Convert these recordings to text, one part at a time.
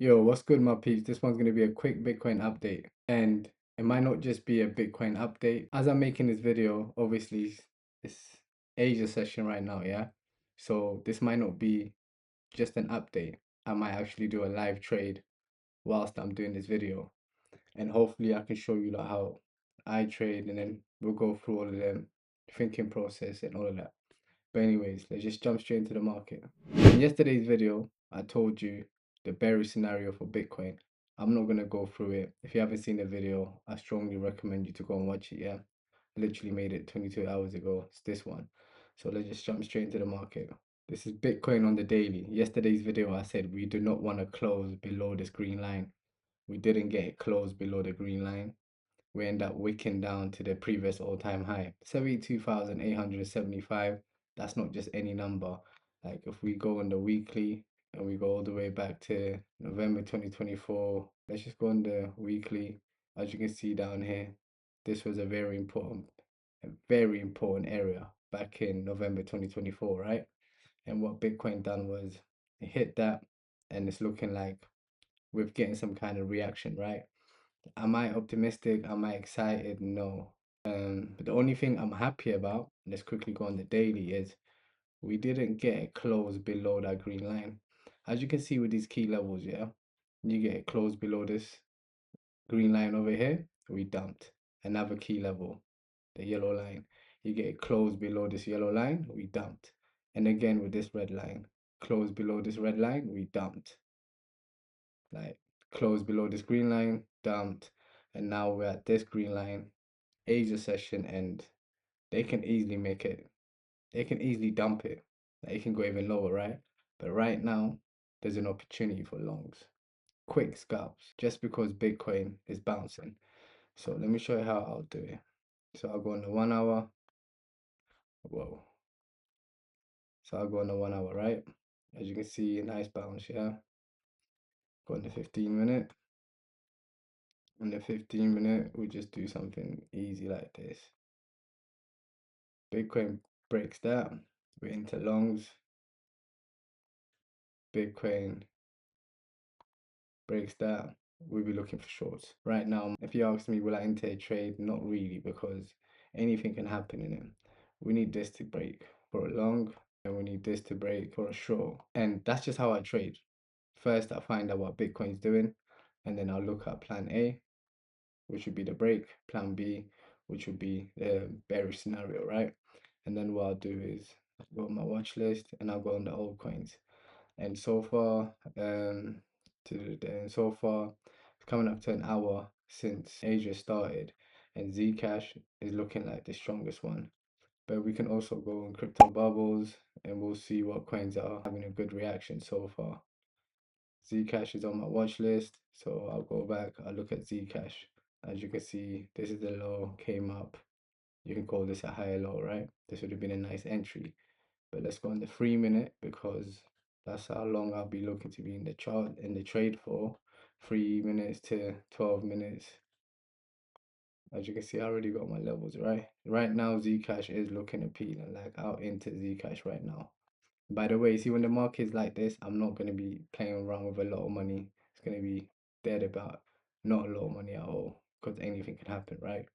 Yo, what's good, my peeps? This one's going to be a quick Bitcoin update. And it might not just be a Bitcoin update. As I'm making this video, obviously, it's Asia session right now, yeah? So this might not be just an update. I might actually do a live trade whilst I'm doing this video. And hopefully I can show you like how I trade and then we'll go through all of them thinking process and all of that. But anyways, let's just jump straight into the market. In yesterday's video, I told you the bearish scenario for Bitcoin. I'm not gonna go through it. If you haven't seen the video, I strongly recommend you to go and watch it. Yeah, I literally made it 22 hours ago. It's this one. So let's just jump straight into the market. This is Bitcoin on the daily. Yesterday's video, I said we do not want to close below this green line. We didn't get it closed below the green line. We end up wicking down to the previous all-time high, 72,875. That's not just any number. Like if we go on the weekly and we go all the way back to November 2024, let's just go on the weekly. As you can see down here, this was a very important area back in November 2024, right? And what Bitcoin done was it hit that, and it's looking like we're getting some kind of reaction, right? Am I optimistic? Am I excited? No. But the only thing I'm happy about, let's quickly go on the daily, is we didn't get it closed below that green line. As you can see with these key levels, yeah, you get it closed below this green line over here, we dumped. Another key level, the yellow line. You get it closed below this yellow line, we dumped. And again with this red line, closed below this red line, we dumped. Like closed below this green line, dumped, and now we're at this green line, Asia session, and they can easily make it. They can easily dump it. Like, it can go even lower, right? But right now, there's an opportunity for longs, quick scalps, just because Bitcoin is bouncing. So let me show you how I'll do it. So I'll go on the 1 hour. Whoa. So I'll go on the 1 hour, right? As you can see, nice bounce, yeah. Go on the 15 minute. On the 15 minute, we just do something easy like this. Bitcoin breaks that. We're into longs. Bitcoin breaks that. We'll be looking for shorts. Right now, if you ask me, will I enter a trade? Not really, because anything can happen in it. We need this to break for a long, and we need this to break for a short. And that's just how I trade. First, I find out what Bitcoin's doing, and then I'll look at plan A, which would be the break, plan B, which would be the bearish scenario, right? And then what I'll do is go on my watch list and I'll go on the altcoins. And so far, so far, it's coming up to an hour since Asia started, and Zcash is looking like the strongest one. But we can also go on crypto bubbles and we'll see what coins are having a good reaction so far. Zcash is on my watch list, so I'll go back, I'll look at Zcash. As you can see, this is the low, came up. You can call this a higher low, right? This would have been a nice entry. But let's go on the 3 minute because that's how long I'll be looking to be in the chart, in the trade for. 3 minutes to 12 minutes. As you can see, I already got my levels, right? Right now, Zcash is looking appealing, like out into Zcash right now. By the way, see when the market is like this, I'm not going to be playing around with a lot of money. It's going to be dead about not a lot of money at all because anything can happen, right?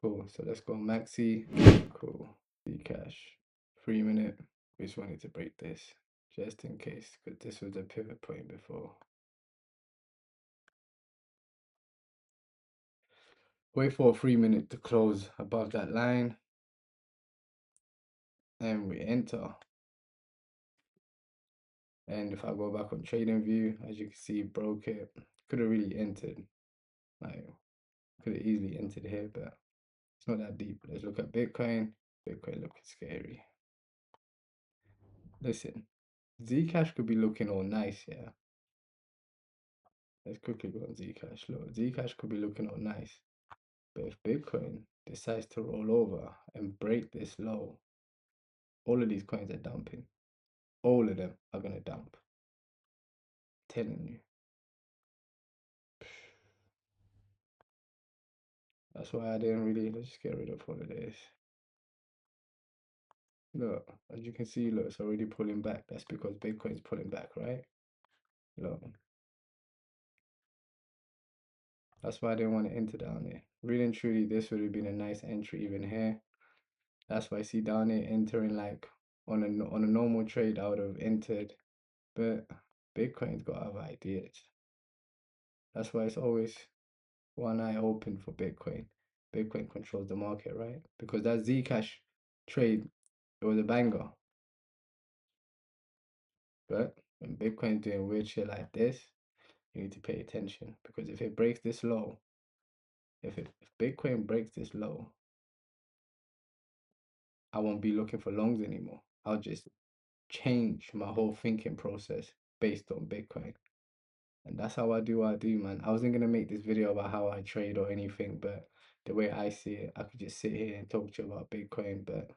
Cool. So let's go maxi. Cool. Zcash. 3 minute. We just wanted to break this just in case because this was a pivot point before. Wait for a 3 minute to close above that line and we enter. And if I go back on trading view, as you can see, broke it. Could have really entered. Like, could have easily entered here, but it's not that deep. Let's look at Bitcoin. Bitcoin looking scary. Listen, Zcash could be looking all nice, yeah. Let's quickly go on Zcash. Look, Zcash could be looking all nice. But if Bitcoin decides to roll over and break this low, all of these coins are dumping. All of them are gonna dump. Telling you. That's why I didn't really, let's just get rid of all of this. Look, as you can see, look, it's already pulling back. That's because Bitcoin's pulling back, right? Look, That's why I didn't want to enter down there. Really and truly, this would have been a nice entry even here. That's why I see down here entering like on a normal trade I would have entered, but Bitcoin's got other ideas. That's why it's always one eye open for Bitcoin. Bitcoin controls the market, right? Because that Zcash trade, it was a banger. But when Bitcoin's doing weird shit like this, you need to pay attention because if it breaks this low, if Bitcoin breaks this low, I won't be looking for longs anymore. I'll just change my whole thinking process based on Bitcoin. And that's how I do what I do, man. I wasn't gonna make this video about how I trade or anything, but the way I see it, I could just sit here and talk to you about Bitcoin, but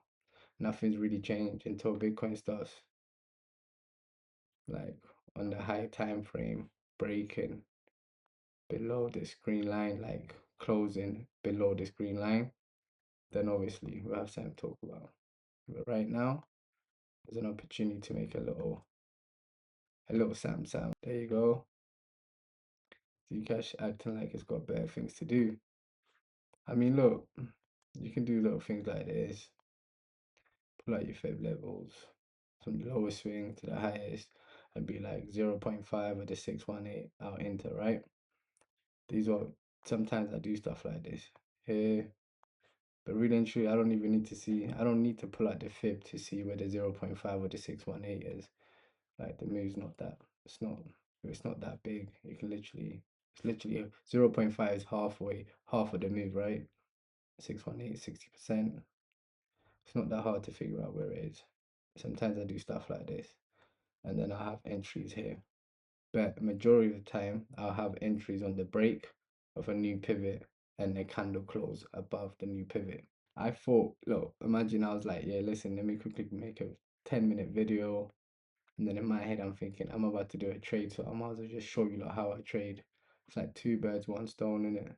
nothing's really changed until Bitcoin starts like on the high time frame breaking below this green line, like closing below this green line, then obviously we'll have something to talk about. But right now, there's an opportunity to make a little Sam Sam. There you go. Zcash acting like it's got better things to do. I mean, look, you can do little things like this. Pull out your fib levels from the lowest swing to the highest and be like 0.5 of the 618 out enter, right? These are sometimes I do stuff like this here, but really and truly, I don't even need to see, I don't need to pull out the fib to see where the 0.5 or the 618 is. Like the move's not that, it's not that big. You can literally, it's literally 0.5 is halfway, half of the move, right? 618, 60%. It's not that hard to figure out where it is. Sometimes I do stuff like this, and then I have entries here. But majority of the time, I'll have entries on the break of a new pivot and a candle close above the new pivot. I thought, look, imagine I was like, yeah, listen, let me quickly make a 10-minute video. And then in my head, I'm thinking, I'm about to do a trade, so I might as well just show you like how I trade. It's like two birds, one stone, in it.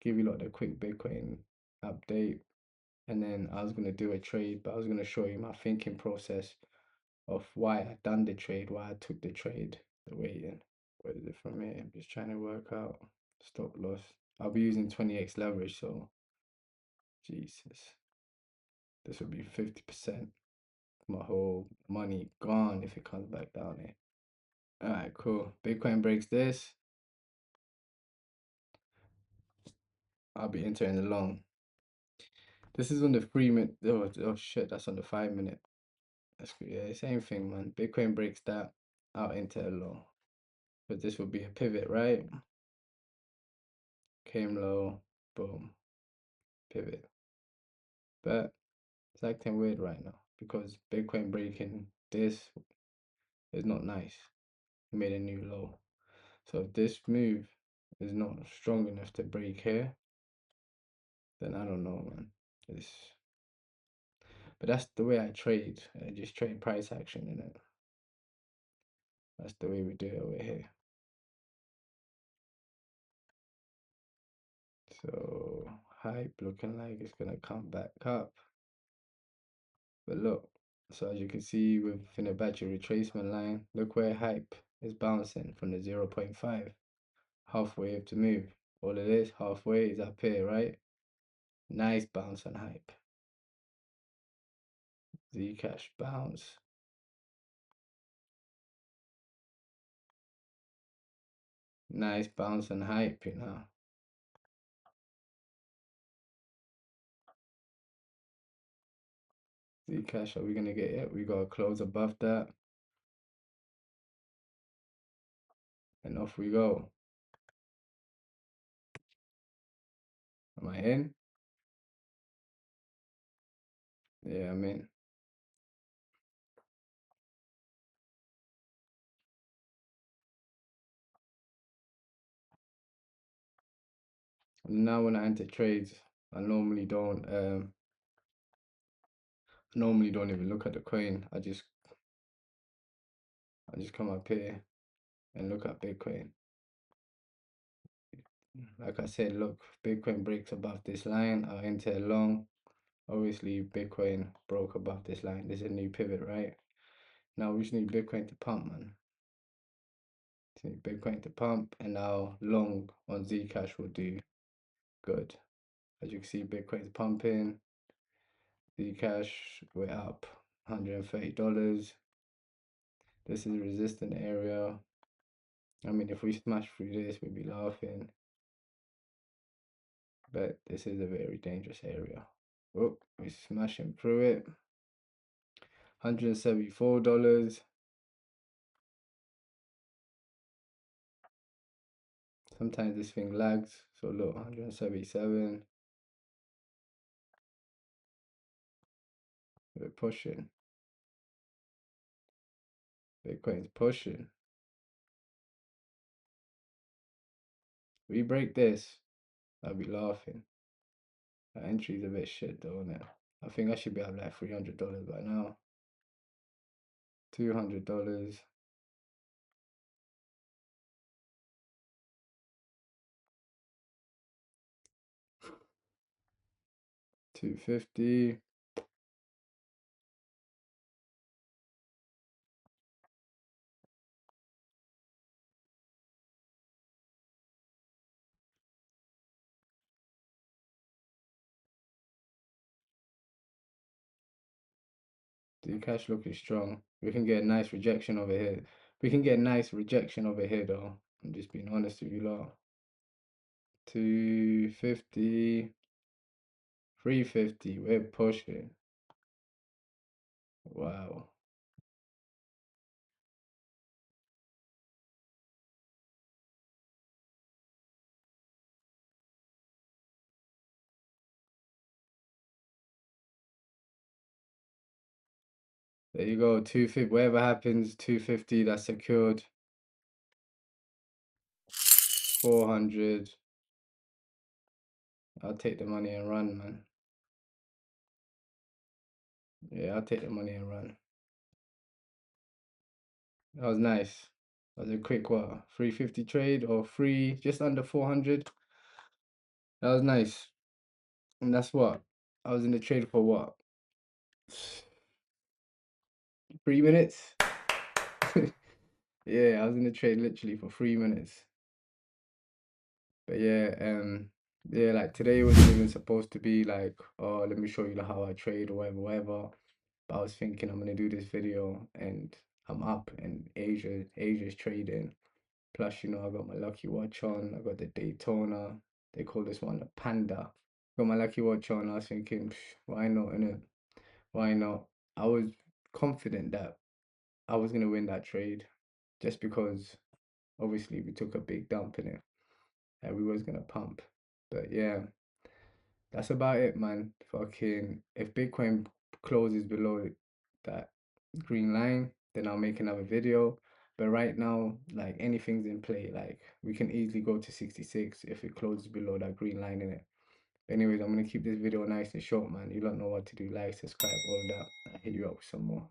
Give you like the quick Bitcoin update. And then I was gonna do a trade, but I was gonna show you my thinking process of why I done the trade, why I took the trade, the way in. Where is it from here? I'm just trying to work out stop loss. I'll be using 20x leverage, so Jesus. This would be 50%. My whole money gone if it comes back down here. Alright, cool. Bitcoin breaks this. I'll be entering the long. This is on the 3 minute. Oh shit, that's on the 5 minute. That's good. Yeah, same thing, man. Bitcoin breaks that. I'll enter a long. But this will be a pivot, right? Came low, boom, pivot. But it's acting weird right now because Bitcoin breaking this is not nice. It made a new low. So if this move is not strong enough to break here, then I don't know, man. It's but that's the way I trade. I just trade price action in it. That's the way we do it over here. So hype looking like it's gonna come back up. But look, so as you can see with Fibonacci retracement line, look where hype is bouncing from the 0.5. Halfway of the move. All it is, halfway is up here, right? Nice bounce on hype. Zcash bounce. Nice bounce on hype, you know. Zcash, are we gonna get it? We gotta close above that. And off we go. Am I in? Yeah, I'm in. Now when I enter trades, I normally don't even look at the coin. I just come up here and look at Bitcoin. Like I said, look, Bitcoin breaks above this line, I'll enter long. Obviously, Bitcoin broke above this line. This is a new pivot, right? Now we just need Bitcoin to pump, man. Bitcoin to pump, and now long on Zcash will do good. As you can see, Bitcoin's pumping. Zcash, we're up $130. This is resistant area. I mean, if we smash through this, we'd be laughing. But this is a very dangerous area. Oh, we're smashing through it. $174. Sometimes this thing lags. So look, 177. We're pushing. Bitcoin's pushing. We break this, I'll be laughing. That entry's a bit shit though, isn't it? I think I should be at like $300 by now. $200. 250. Zcash looking strong. We can get a nice rejection over here. We can get a nice rejection over here though. I'm just being honest with you lot. 250. 350. We're pushing. Wow. There you go. 250. Whatever happens, 250. That's secured. 400. I'll take the money and run, man. Yeah, I'll take the money and run. That was nice. That was a quick what? 350 trade or free, just under 400. That was nice. And that's what? I was in the trade for what? 3 minutes? Yeah, I was in the trade literally for 3 minutes. But yeah, like today wasn't even supposed to be like, oh, let me show you how I trade or whatever, whatever. But I was thinking I'm gonna do this video and I'm up and Asia's trading. Plus, I got my lucky watch on. I got the Daytona. They call this one a Panda. Got my lucky watch on. I was thinking, why not, innit? Why not? I was confident that I was gonna win that trade, just because obviously we took a big dump in it and we was gonna pump. But yeah, that's about it, man. Fucking, if Bitcoin closes below that green line, then I'll make another video. But right now, like anything's in play. Like we can easily go to 66 if it closes below that green line in it. Anyways, I'm gonna keep this video nice and short, man. You don't know what to do. Like, subscribe, all of that. I'll hit you up with some more.